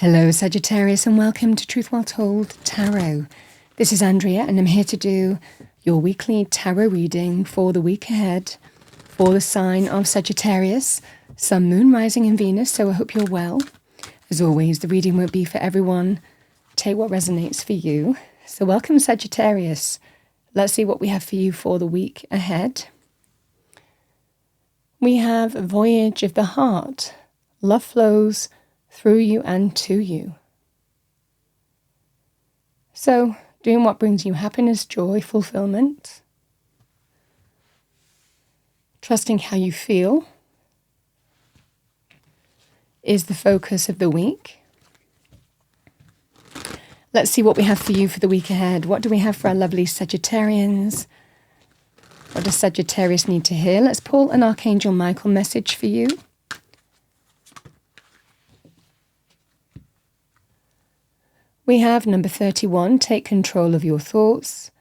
Hello Sagittarius and welcome to Truth While Told Tarot. This is Andrea and I'm here to do your weekly tarot reading for the week ahead for the sign of Sagittarius, Sun, Moon, Rising and Venus, so I hope you're well. As always, the reading won't be for everyone. Take what resonates for you. So welcome Sagittarius. Let's see what we have for you for the week ahead. We have Voyage of the Heart. Love flows through you and to you. So, doing what brings you happiness, joy, fulfillment. Trusting how you feel is the focus of the week. Let's see what we have for you for the week ahead. What do we have for our lovely Sagittarians? What does Sagittarius need to hear? Let's pull an Archangel Michael message for you. We have number 31, take control of your thoughts.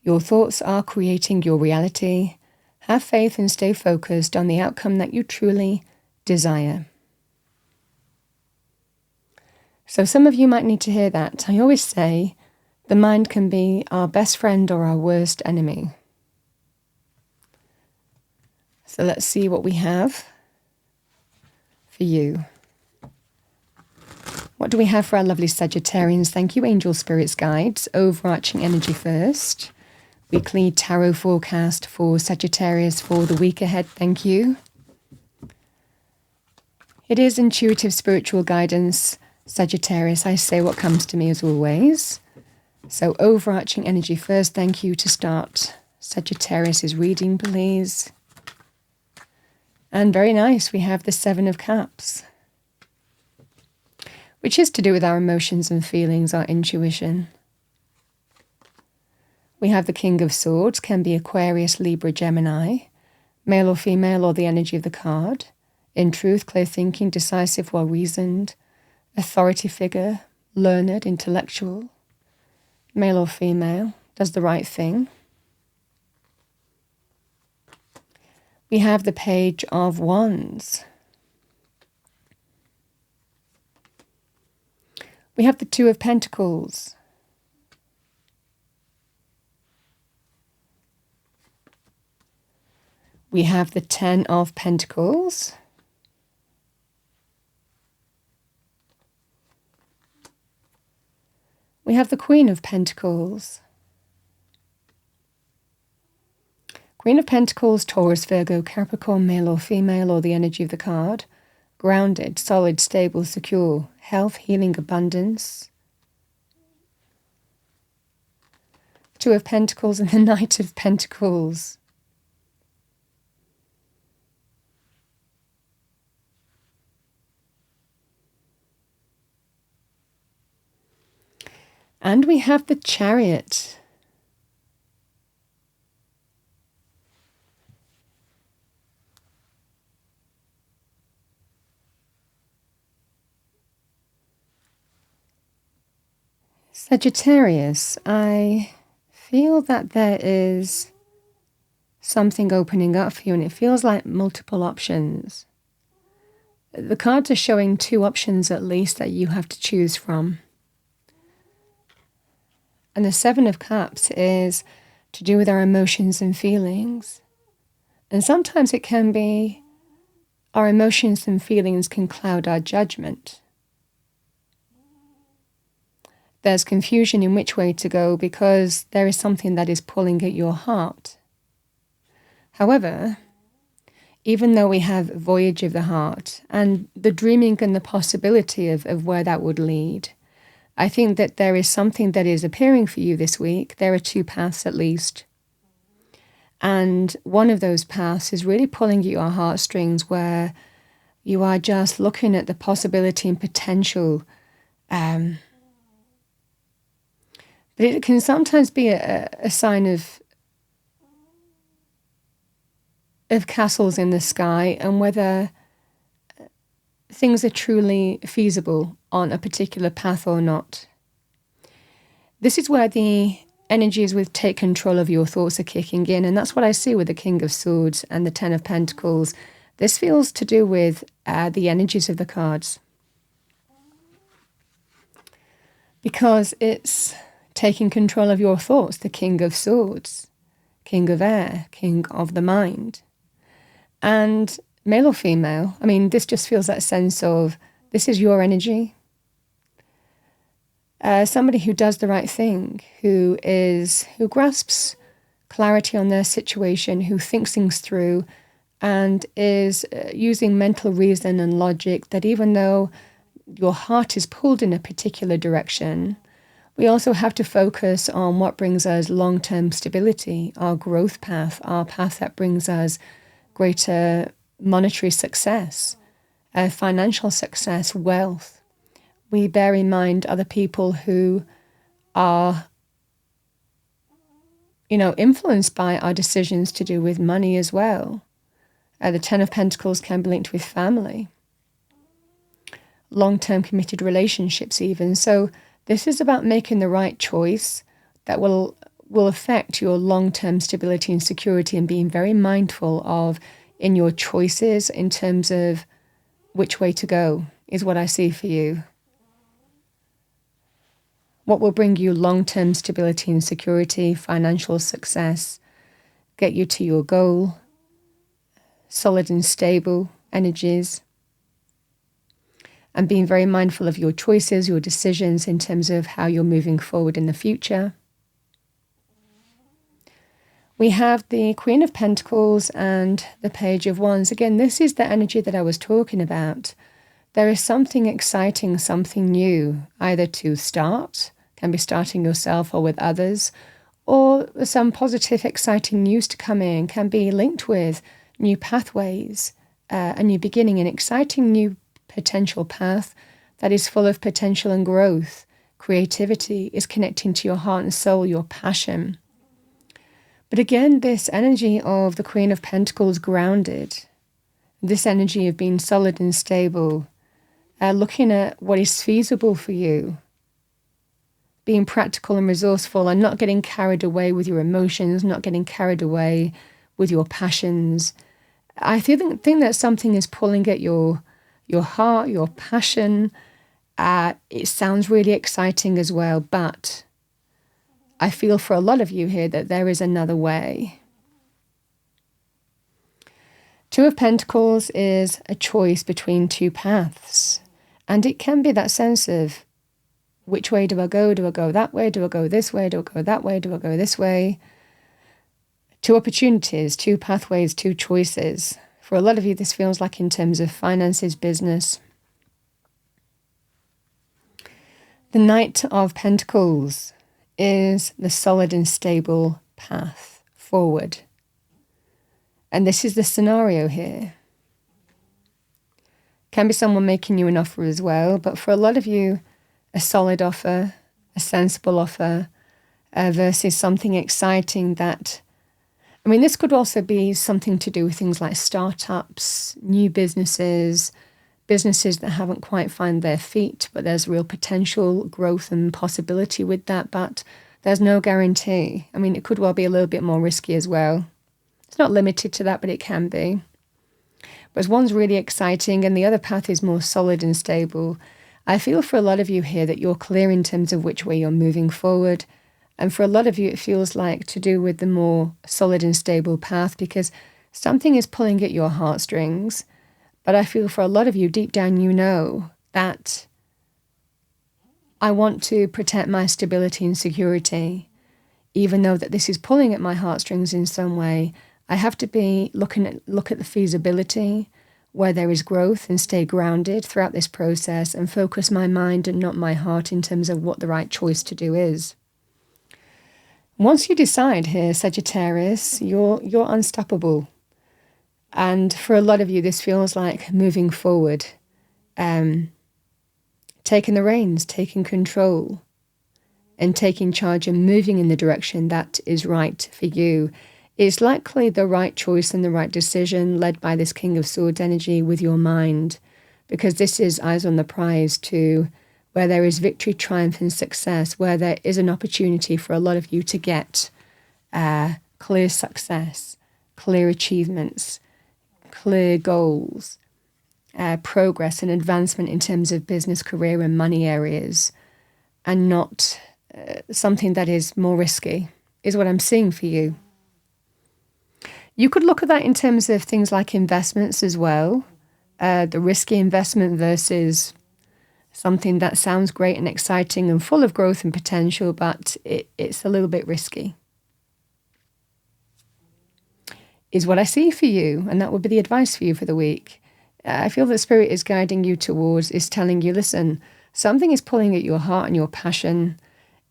Your thoughts are creating your reality. Have faith and stay focused on the outcome that you truly desire. So some of you might need to hear that. I always say the mind can be our best friend or our worst enemy. So let's see what we have for you. What do we have for our lovely Sagittarians? Thank you, angel spirits, guides. Overarching energy first. Weekly tarot forecast for Sagittarius for the week ahead. Thank you. It is intuitive spiritual guidance, Sagittarius. I say what comes to me as always. So overarching energy first. Thank you to start Sagittarius's reading, please. And very nice. We have the Seven of Cups, which is to do with our emotions and feelings, our intuition. We have the King of Swords, can be Aquarius, Libra, Gemini, male or female, or the energy of the card. In truth, clear thinking, decisive, well-reasoned, authority figure, learned, intellectual, male or female, does the right thing. We have the Page of Wands. We have the Two of Pentacles. We have the Ten of Pentacles. We have the Queen of Pentacles. Queen of Pentacles, Taurus, Virgo, Capricorn, male or female, or the energy of the card. Grounded, solid, stable, secure, health, healing, abundance. Two of Pentacles and the Knight of Pentacles. And we have the Chariot. Sagittarius, I feel that there is something opening up for you and it feels like multiple options. The cards are showing two options at least that you have to choose from. And the Seven of Cups is to do with our emotions and feelings. And sometimes it can be our emotions and feelings can cloud our judgment. There's confusion in which way to go because there is something that is pulling at your heart. However, even though we have Voyage of the Heart and the dreaming and the possibility of where that would lead, I think that there is something that is appearing for you this week. There are two paths at least. And one of those paths is really pulling at your heartstrings where you are just looking at the possibility and potential. But it can sometimes be a sign of castles in the sky and whether things are truly feasible on a particular path or not. This is where the energies with take control of your thoughts are kicking in, and that's what I see with the King of Swords and the Ten of Pentacles. This feels to do with the energies of the cards. because it's taking control of your thoughts, the King of Swords, King of Air, King of the mind. And male or female, I mean, this just feels that sense of this is your energy. Somebody who does the right thing, who grasps clarity on their situation, who thinks things through and is using mental reason and logic, that even though your heart is pulled in a particular direction, we also have to focus on what brings us long-term stability, our growth path, our path that brings us greater monetary success, financial success, wealth. We bear in mind other people who are, influenced by our decisions to do with money as well. The Ten of Pentacles can be linked with family, long-term committed relationships even. So this is about making the right choice that will affect your long-term stability and security, and being very mindful of in your choices in terms of which way to go is what I see for you. What will bring you long-term stability and security, financial success, get you to your goal, solid and stable energies, and being very mindful of your choices, your decisions in terms of how you're moving forward in the future. We have the Queen of Pentacles and the Page of Wands. Again, this is the energy that I was talking about. There is something exciting, something new, either to start, can be starting yourself or with others, or some positive, exciting news to come in, can be linked with new pathways, a new beginning, an exciting new potential path that is full of potential and growth. Creativity is connecting to your heart and soul, your passion. But again, this energy of the Queen of Pentacles grounded, this energy of being solid and stable, looking at what is feasible for you, being practical and resourceful, and not getting carried away with your emotions, not getting carried away with your passions. I think that something is pulling at your heart, your passion. It sounds really exciting as well, but I feel for a lot of you here that there is another way. Two of Pentacles is a choice between two paths, and it can be that sense of, which way do I go? Do I go that way? Do I go this way? Do I go that way? Do I go this way? Two opportunities, two pathways, two choices. For a lot of you, this feels like in terms of finances, business. The Knight of Pentacles is the solid and stable path forward. And this is the scenario here. Can be someone making you an offer as well, but for a lot of you, a solid offer, a sensible offer, versus something exciting that, this could also be something to do with things like startups, new businesses that haven't quite found their feet, but there's real potential, growth and possibility with that, but there's no guarantee. It could well be a little bit more risky as well. It's not limited to that, but it can be. But one's really exciting and the other path is more solid and stable. I feel for a lot of you here that you're clear in terms of which way you're moving forward. And for a lot of you, it feels like to do with the more solid and stable path, because something is pulling at your heartstrings. But I feel for a lot of you, deep down, you know that I want to protect my stability and security. Even though that this is pulling at my heartstrings in some way, I have to be look at the feasibility, where there is growth, and stay grounded throughout this process and focus my mind and not my heart in terms of what the right choice to do is. Once you decide here, Sagittarius, you're unstoppable. And for a lot of you, this feels like moving forward, taking the reins, taking control, and taking charge and moving in the direction that is right for you. Is likely the right choice and the right decision, led by this King of Swords energy with your mind, because this is eyes on the prize to where there is victory, triumph and success, where there is an opportunity for a lot of you to get clear success, clear achievements, clear goals, progress and advancement in terms of business, career and money areas. and not something that is more risky, is what I'm seeing for you. You could look at that in terms of things like investments as well. The risky investment versus something that sounds great and exciting and full of growth and potential, but it's a little bit risky, is what I see for you. And that would be the advice for you for the week. I feel that Spirit is guiding you towards, is telling you, listen, something is pulling at your heart and your passion.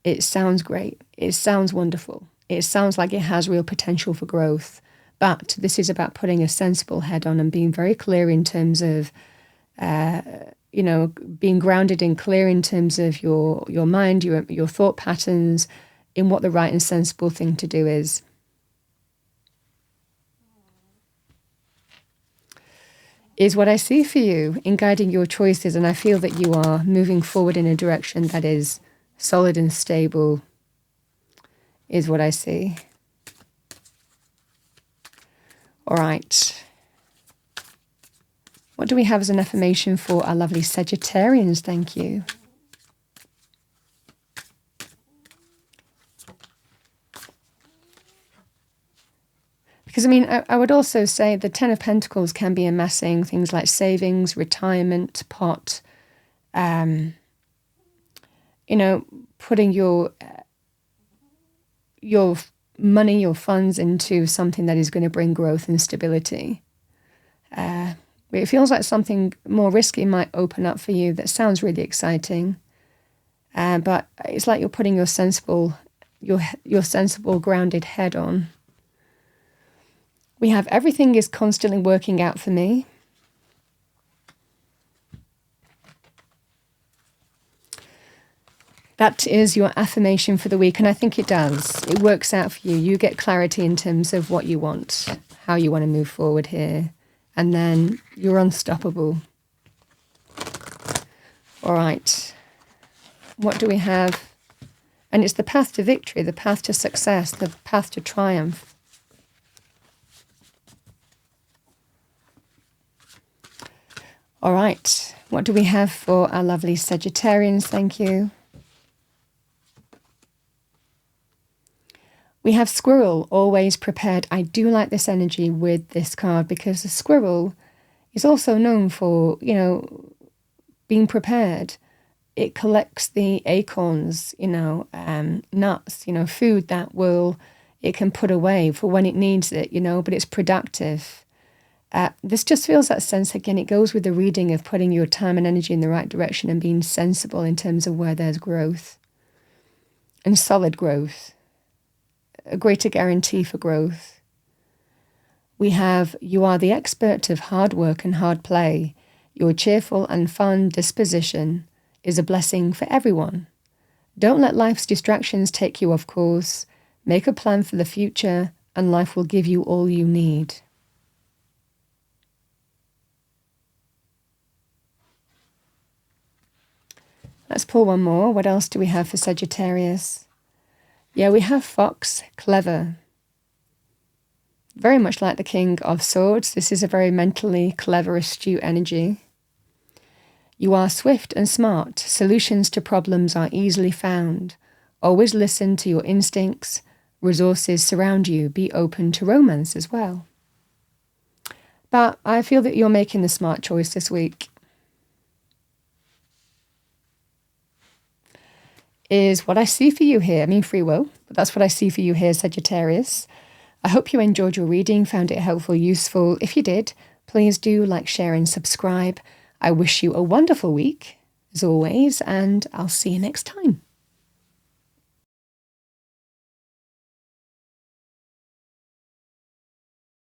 It sounds great. It sounds wonderful. It sounds like it has real potential for growth. But this is about putting a sensible head on and being very clear in terms of, being grounded and clear in terms of your mind, your thought patterns, in what the right and sensible thing to do is. Is what I see for you in guiding your choices. And I feel that you are moving forward in a direction that is solid and stable, is what I see. All right. What do we have as an affirmation for our lovely Sagittarians? Thank you. Because, I would also say the Ten of Pentacles can be amassing things like savings, retirement, pot, putting your money, your funds into something that is going to bring growth and stability. It feels like something more risky might open up for you that sounds really exciting. But it's like you're putting your sensible, grounded head on. We have everything is constantly working out for me. That is your affirmation for the week, and I think it does. It works out for you. You get clarity in terms of what you want, how you want to move forward here, and then you're unstoppable. All right. What do we have? And it's the path to victory, the path to success, the path to triumph. All right. What do we have for our lovely Sagittarians? Thank you. We have squirrel, always prepared. I do like this energy with this card because the squirrel is also known for, being prepared. It collects the acorns, nuts, food that it can put away for when it needs it, but it's productive. This just feels that sense again. It goes with the reading of putting your time and energy in the right direction and being sensible in terms of where there's growth and solid growth. A greater guarantee for growth. We have, you are the expert of hard work and hard play. Your cheerful and fun disposition is a blessing for everyone. Don't let life's distractions take you off course. Make a plan for the future and life will give you all you need. Let's pull one more. What else do we have for Sagittarius? Yeah, we have Fox, clever. Very much like the King of Swords. This is a very mentally clever, astute energy. You are swift and smart. Solutions to problems are easily found. Always listen to your instincts. Resources surround you. Be open to romance as well. But I feel that you're making the smart choice this week. Is what I see for you here. Free will, but that's what I see for you here, Sagittarius. I hope you enjoyed your reading, found it helpful, useful. If you did, please do like, share, and subscribe. I wish you a wonderful week, as always, and I'll see you next time.